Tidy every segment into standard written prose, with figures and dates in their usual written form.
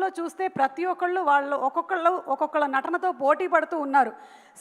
సినిమాలో చూస్తే ప్రతి ఒక్కళ్ళు ఒక్కొక్కళ్ళ నటనతో పోటీ పడుతూ ఉన్నారు.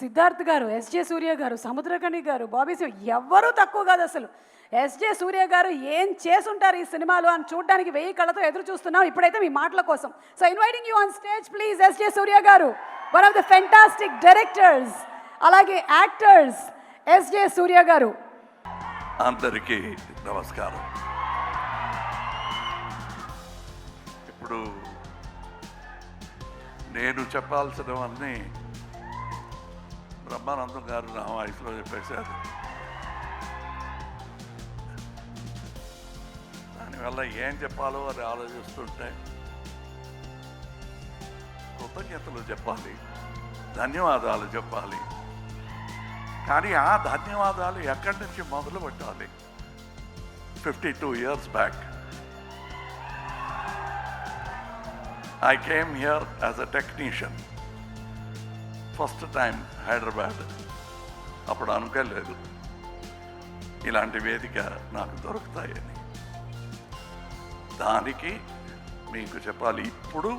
సిద్ధార్థ్ గారు, ఎస్జే సూర్య గారు, సముద్రకని గారు, బాబీ సింగ్, ఎవ్వరూ తక్కువ కాదు అసలు. ఎస్జే సూర్య గారు ఏం చేసుంటారు ఈ సినిమాలో అని చూడడానికి 1000 కళ్ళతో ఎదురు చూస్తున్నాం. ఇప్పుడైతే మీ మాటల కోసం. So inviting you on stage please, SJ Surya garu, one of the fantastic directors, అలాగే యాక్టర్స్ ఎస్జే సూర్య గారు. అందరికీ నమస్కారం. ఇప్పుడు నేను చెప్పాల్సినవన్నీ బ్రహ్మానందం గారు నా వాయిస్లో చెప్పేశారు. దానివల్ల ఏం చెప్పాలో అని ఆలోచిస్తుంటే కృతజ్ఞతలు చెప్పాలి, ధన్యవాదాలు చెప్పాలి. కానీ ఆ ధన్యవాదాలు ఎక్కడి నుంచి మొదలు పెట్టాలి? 52 years back I came here as a technician. First time Hyderabad. అప్పుడు అనుకోలేదు ఇలాంటి వేదిక నాకు దొరుకుతాయని. దానికి మీకు చెప్పాలి, ఇప్పుడు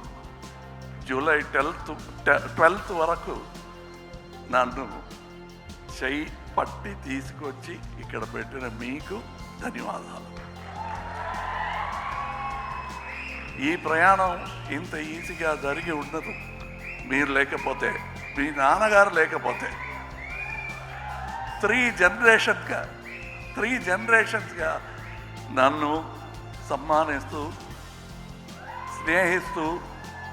జూలై 12th వరకు నన్ను చెయ్యి పట్టి తీసుకొచ్చి ఇక్కడ పెట్టిన మీకు ధన్యవాదాలు. ఈ ప్రయాణం ఇంత ఈజీగా జరిగి ఉండదు మీరు లేకపోతే, మీ నాన్నగారు లేకపోతే. 3 జనరేషన్స్గా నన్ను సమ్మానిస్తూ స్నేహిస్తూ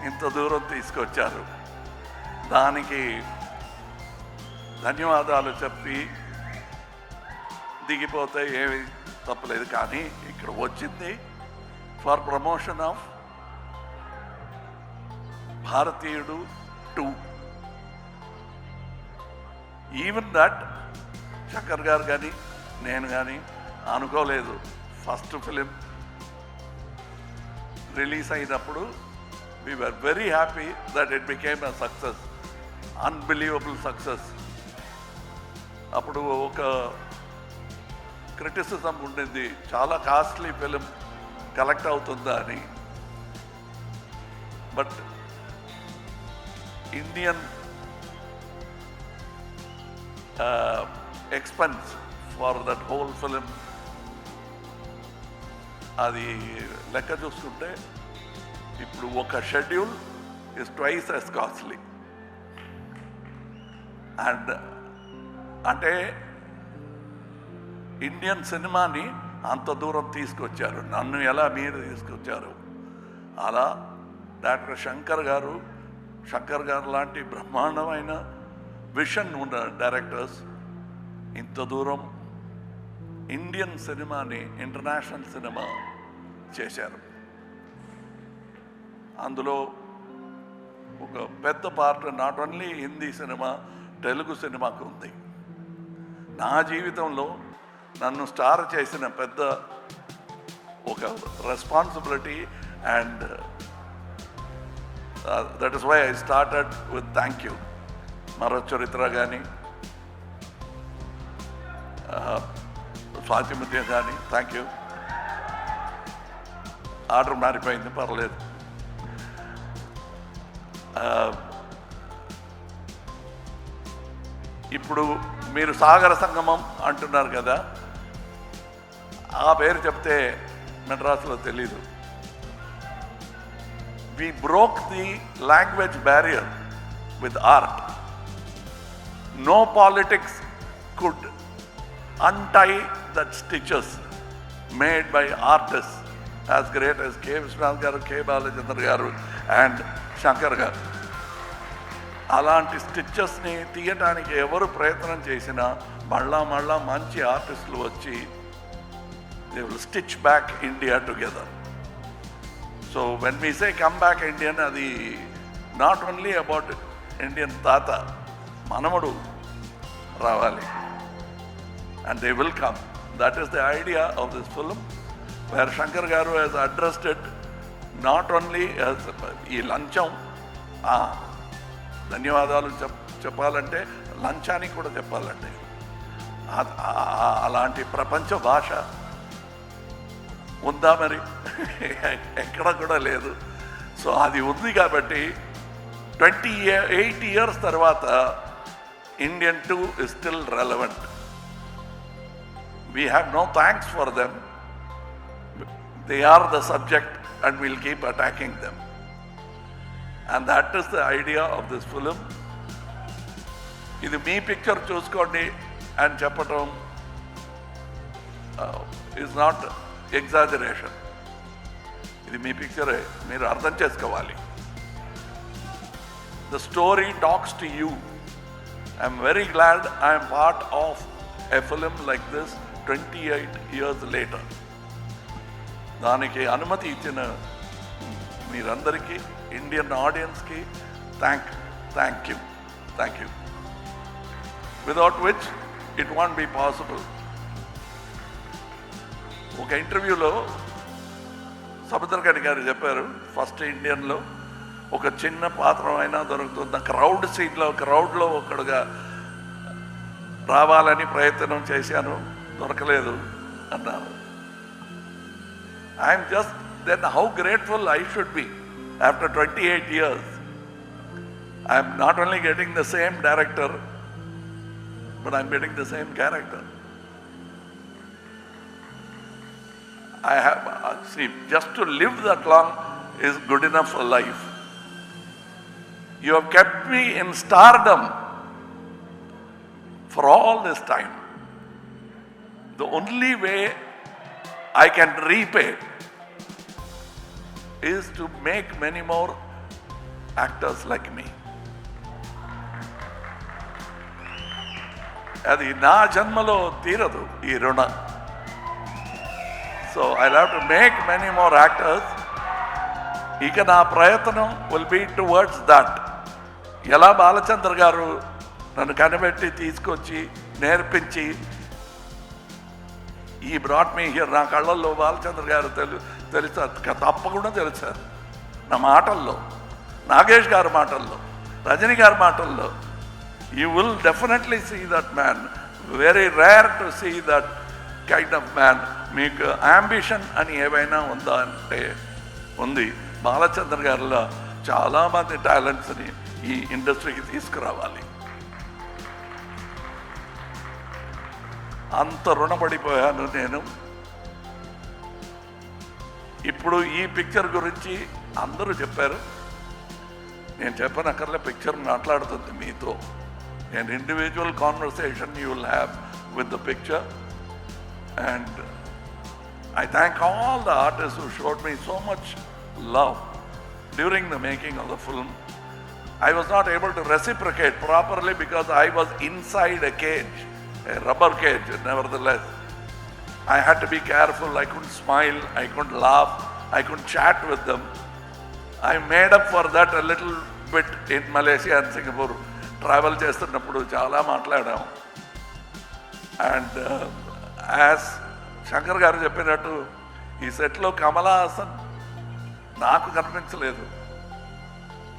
ఇంత దూరం తీసుకొచ్చారు. దానికి ధన్యవాదాలు చెప్పి దిగిపోతే ఏమి తప్పలేదు. కానీ ఇక్కడ వచ్చింది ఫర్ ప్రమోషన్ ఆఫ్ భారతీయుడు 2. ఈవెన్ దట్ శంకర్ గారు కానీ నేను కానీ అనుకోలేదు. ఫస్ట్ ఫిలిం రిలీజ్ అయినప్పుడు we were very happy that it became a success, unbelievable success. అప్పుడు ఒక క్రిటిసిజం ఉండింది, చాలా కాస్ట్లీ ఫిలిం కలెక్ట్ అవుతుందా అని. But Indian expense for that whole film అది లెక్క చూసుకుంటే ఇప్పుడు ఒక schedule is twice as costly. And అంటే ఇండియన్ సినిమాని అంత దూరం తీసుకొచ్చారు. నన్ను ఎలా మీరు తీసుకొచ్చారు, అలా డాక్టర్ శంకర్ గారు లాంటి బ్రహ్మాండమైన విషన్ ఉన్న డైరెక్టర్స్ ఇంత దూరం ఇండియన్ సినిమాని ఇంటర్నేషనల్ సినిమా చేశారు. అందులో ఒక పెద్ద part not only Hindi cinema, Telugu సినిమాకు ఉంది. నా జీవితంలో నన్ను స్టార్ చేసిన పెద్ద ఒక responsibility. And that is why I started with thank you. మరో చరిత్ర కానీ స్వాతిముత్యం కానీ థ్యాంక్ యూ. ఆర్డర్ మారిపోయింది, పర్లేదు. ఇప్పుడు మీరు సాగర సంగమం అంటున్నారు కదా, ఆ పేరు చెప్తే మెడ్రాస్లో తెలీదు. We broke the language barrier with art. No politics could untie that stitches made by artists as great as K. Viswanath garu, K. Balachandra garu and Shankar garu. అలాంటి స్టిచెస్ని తీయటానికి ఎవరు ప్రయత్నం చేసినా మళ్ళా మంచి ఆర్టిస్టులు వచ్చి they will stitch back India together. So when we say come back Indian, అది నాట్ ఓన్లీ అబౌట్ ఇండియన్ తాత, మనముడు రావాలి. And they will come. That is the idea of this film, where Shankar Garu has addressed it not only as ఈ లంచం, ధన్యవాదాలు చెప్పాలంటే లంచానికి కూడా చెప్పాలంటే అలాంటి ప్రపంచ భాష ఉందా మరి? ఎక్కడ కూడా లేదు. సో అది ఉంది కాబట్టి 28 years తర్వాత Indian 2 is still relevant. We have no thanks for them. They are the subject and we'll keep attacking them. And that is the idea of this film. ఇది మీ పిక్చర్ చూసుకోండి అని చెప్పటం is not exaggeration. ఇది మీ పిక్చరే, మీరు అర్థం చేసుకోవాలి. The story talks to you. I'm very glad I am part of a film like this 28 years later. దానికి అనుమతి ఇచ్చిన మీరందరికీ, ఇండియన్ ఆడియన్స్కి thank you. Without which it won't be possible. ఒక ఇంటర్వ్యూలో సముద్రకని గారు చెప్పారు, ఫస్ట్ ఇండియన్లో ఒక చిన్న పాత్ర అయినా దొరుకుతుంది, క్రౌడ్ సీన్లో క్రౌడ్లో ఒకడుగా రావాలని ప్రయత్నం చేశాను, దొరకలేదు అన్నారు. I'm just then how grateful I should be after 28 years. I'm not only getting the same director, but I'm getting the same character. I have, see, just to live that long is good enough for life. You have kept me in stardom for all this time. The only way I can repay is to make many more actors like me. అది నా జన్మలో తీరదు ఈ రుణ. So I have to make many more actors. ఇక నా ప్రయత్నం will be towards that. ఎలా బాలచంద్ర గారు నన్ను కనిపెట్టి తీసుకొచ్చి నేర్పించి ఈ బ్రాట్ మీ హియర్, నా కళ్ళల్లో బాలచంద్ర గారు తెలుసా, తప్పకుండా తెలుసారు. నా మాటల్లో, నాగేష్ గారి మాటల్లో, రజనీ గారి మాటల్లో, you will definitely see that man. Very rare to see that kind of man. మీకు అంబిషన్ అని ఏవైనా ఉందా అంటే ఉంది. బాలచంద్ర గారిలో చాలామంది టాలెంట్స్ని ఈ ఇండస్ట్రీకి తీసుకురావాలి. అంత రుణపడిపోయాను నేను. ఇప్పుడు ఈ పిక్చర్ గురించి అందరూ చెప్పారు, నేను చెప్పనక్కర్లే, పిక్చర్ మాట్లాడుతుంది మీతో. An individual conversation you will have with the picture, and I thank all the artists who showed me so much love during the making of the film. I was not able to reciprocate properly because I was inside a cage, a rubber cage. Nevertheless, I had to be careful. I couldn't smile, I couldn't laugh, I couldn't chat with them. I made up for that a little bit in Malaysia and Singapore. Travel చేస్తున్నప్పుడు చాలా మాట్లాడాం. And as Shankar గారు చెప్పినట్టు ఈ సెట్లో కమలా హాసన్ నాకు కనిపించలేదు,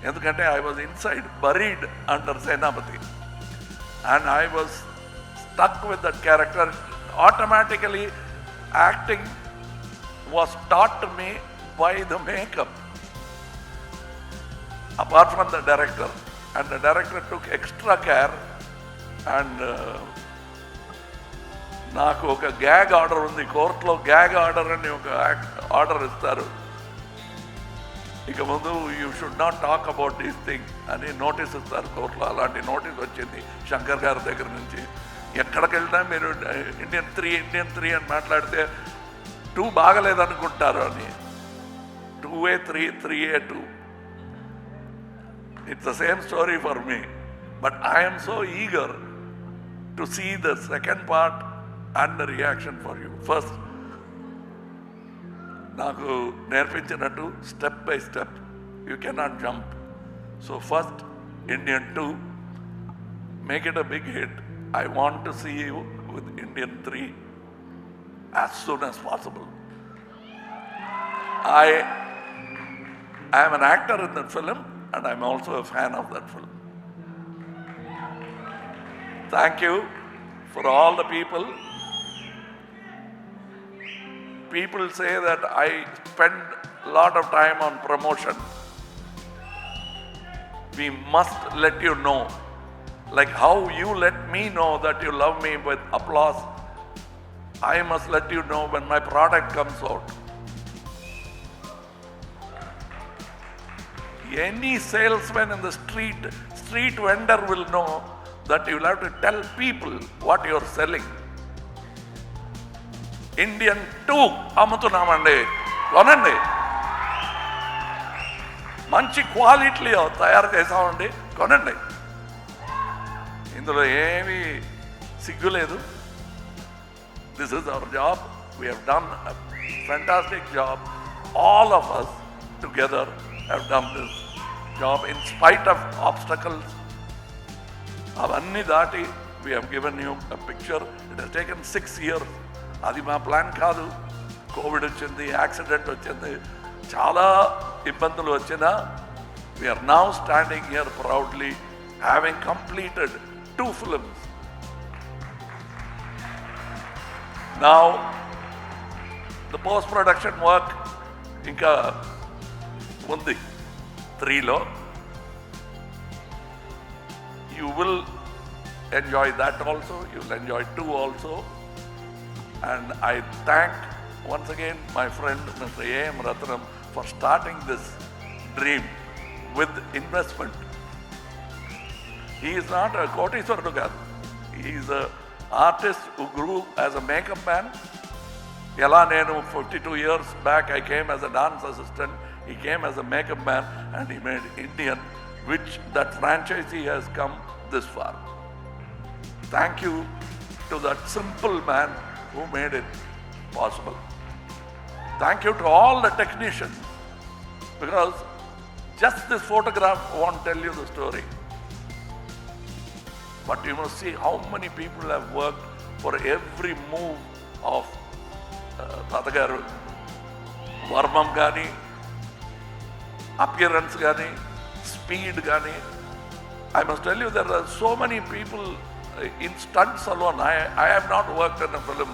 ఎందుకంటే I was inside, buried under Senapathi, and I was stuck with that character. Automatically acting was taught to me by the makeup, apart from the director. And the director took extra care, and నాకు ఒక gag order ఉంది కోర్టులో. Gag order అని ఒక order ఇస్తారు, ఇక ముందు you should not talk about these thing అని నోటీస్ ఇస్తారు కోర్టులో. అలాంటి నోటీస్ వచ్చింది శంకర్ గారి దగ్గర నుంచి. ఎక్కడికి వెళ్ళినా మీరు ఇండియన్ త్రీ అని మాట్లాడితే 2 బాగలేదనుకుంటారు అని. 2A 3A 2. It's the same story for me, but I am so eager to see the second part and the reaction for you. First, నాకు నేర్పించినట్టు step by step, you cannot jump. So first, Indian 2, make it a big hit. I want to see you with Indian 3 as soon as possible. I am an actor in that film, and I'm also a fan of that film. Thank you for all the people. People say that I spend a lot of time on promotion. we must let you know, like how you let me know that you love me with applause, I must let you know when my product comes out. Any salesman in the street vendor will know that you will have to tell people what you are selling. Indian 2 అమ్ముతున్నామండి, కొనండి. మంచి క్వాలిటీలో తయారు చేసామండి, కొనండి. ఇందులో ఏమీ సిగ్గు లేదు. This is our job. We have done a fantastic job. All of us together have done this job in spite of obstacles. అవన్నీ దాటి we have given you a picture. It has taken 6 years. అది మా plan కాదు. Covid వచ్చింది, accident వచ్చింది, చాలా ఇబ్బందులు వచ్చినా we are now standing here proudly having completed 2 films. Now the post-production work ఇంకా ఉంది 3లో. You will enjoy that also. You will enjoy 2 also. And I thank once again my friend Mr. A.M. Ratnam for starting this dream with investment. He is not a Koteswarudu garu. He is an artist who grew as a makeup man. Ela nenu 52 years back I came as a dance assistant. He came as a makeup man and he made Indian, which that franchisee has come this far. Thank you to that simple man who made it possible. Thank you to all the technicians, because just this photograph won't tell you the story. But you must see how many people have worked for every move of Tatagaru. Varmam gani, appearance gani, speed gani. I must tell you, there are so many people in stunts alone. I have not worked in a film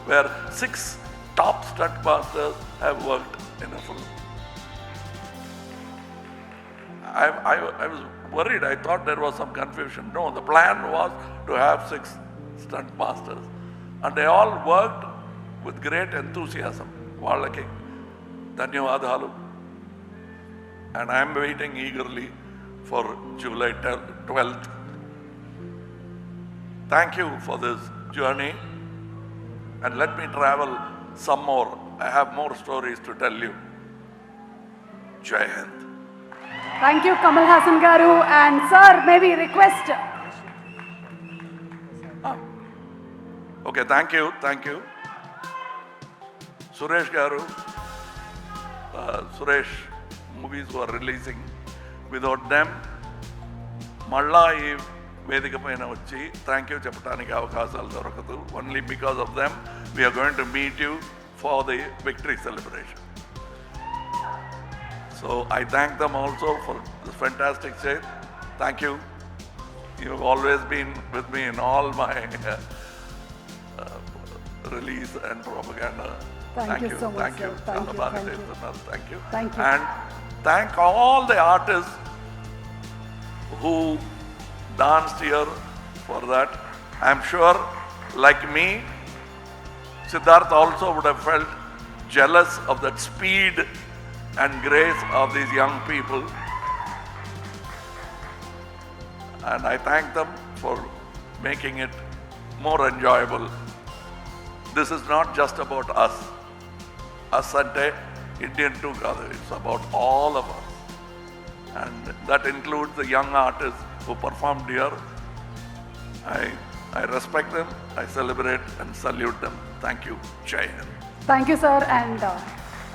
where 6 top stunt masters have worked in a film. I was worried. I thought there was some confusion. No, the plan was to have 6 stunt masters, and they all worked with great enthusiasm. Vallaki ధన్యవాదాలు. And I am waiting eagerly for July 12th. Thank you for this journey, and let me travel some more. I have more stories to tell you. Jai Hind. Thank you, Kamal Haasan garu. And sir, maybe request. Okay, thank you. Suresh garu, Suresh movies were releasing. Without them, మళ్ళా ఈ వేదిక పైన వచ్చి thank you చెప్పడానికి అవకాశాలు దొరకదు. Only because of them we are going to meet you for the victory celebration. So I thank them also for this fantastic set. Thank you. You have always been with me in all my release and propaganda. Thank you so much, sir. Thank you. Thank you. Thank you. And thank all the artists who danced here for that. I'm sure, like me, Siddharth also would have felt jealous of that speed and grace of these young people. And I thank them for making it more enjoyable. This is not just about us. Us ante Indian 2 kaadu. It's about all of us. And that includes the young artists who performed here. I respect them, I celebrate and salute them. Thank you. Jai Hind. Thank you, sir. And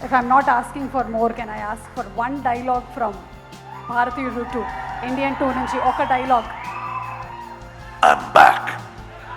if I'm not asking for more, can I ask for one dialogue from Bharatiyudu 2, Indian 2 నుంచి ఒక dialogue? I'm back.